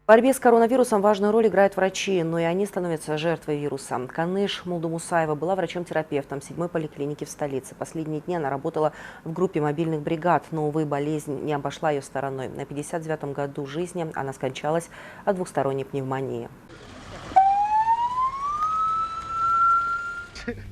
В борьбе с коронавирусом важную роль играют врачи, но и они становятся жертвой вируса. Каныш Молдумусаева была врачом-терапевтом 7-й поликлиники в столице. Последние дни она работала в группе мобильных бригад, но, увы, болезнь не обошла ее стороной. На 59-м году жизни она скончалась от двухсторонней пневмонии.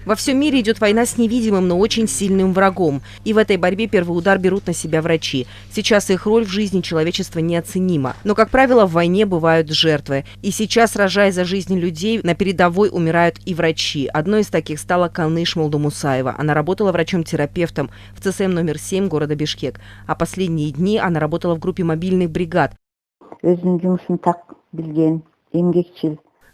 Во всем мире идет война с невидимым, но очень сильным врагом. И в этой борьбе первый удар берут на себя врачи. Сейчас их роль в жизни человечества неоценима. Но, как правило, в войне бывают жертвы. И сейчас, сражаясь за жизни людей, на передовой умирают и врачи. Одной из таких стала Каныш Молдумусаева. Она работала врачом-терапевтом в ЦСМ номер 7 города Бишкек. А последние дни она работала в группе мобильных бригад.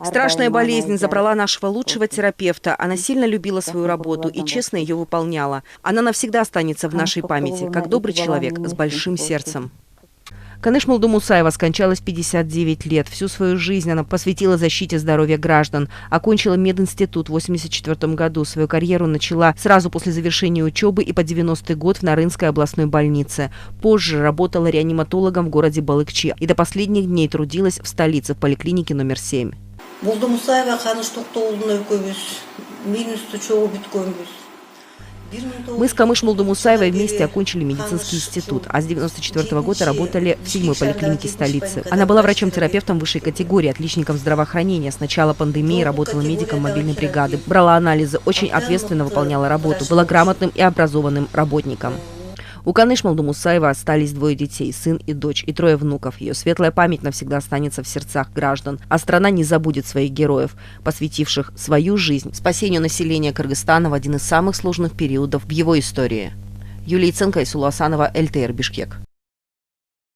Страшная болезнь забрала нашего лучшего терапевта. Она сильно любила свою работу и честно ее выполняла. Она навсегда останется в нашей памяти, как добрый человек с большим сердцем. Каныш Молдумусаева скончалась в 59 лет. Всю свою жизнь она посвятила защите здоровья граждан. Окончила мединститут в 1984 году. Свою карьеру начала сразу после завершения учебы и по 90-й год в Нарынской областной больнице. Позже работала реаниматологом в городе Балыкчи и до последних дней трудилась в столице в поликлинике номер 7. Мы с Каныш Молдумусаевой вместе окончили медицинский институт, а с 1994 года работали в 7-й поликлинике столицы. Она была врачом-терапевтом высшей категории, отличником здравоохранения. С начала пандемии работала медиком мобильной бригады, брала анализы, очень ответственно выполняла работу, была грамотным и образованным работником. У Каныш Молдумусаева остались 2 детей, сын и дочь, и 3 внуков. Ее светлая память навсегда останется в сердцах граждан. А страна не забудет своих героев, посвятивших свою жизнь спасению населения Кыргызстана в один из самых сложных периодов в его истории. Юлия Яценко, Айсулу Асанова, ЛТР Бишкек.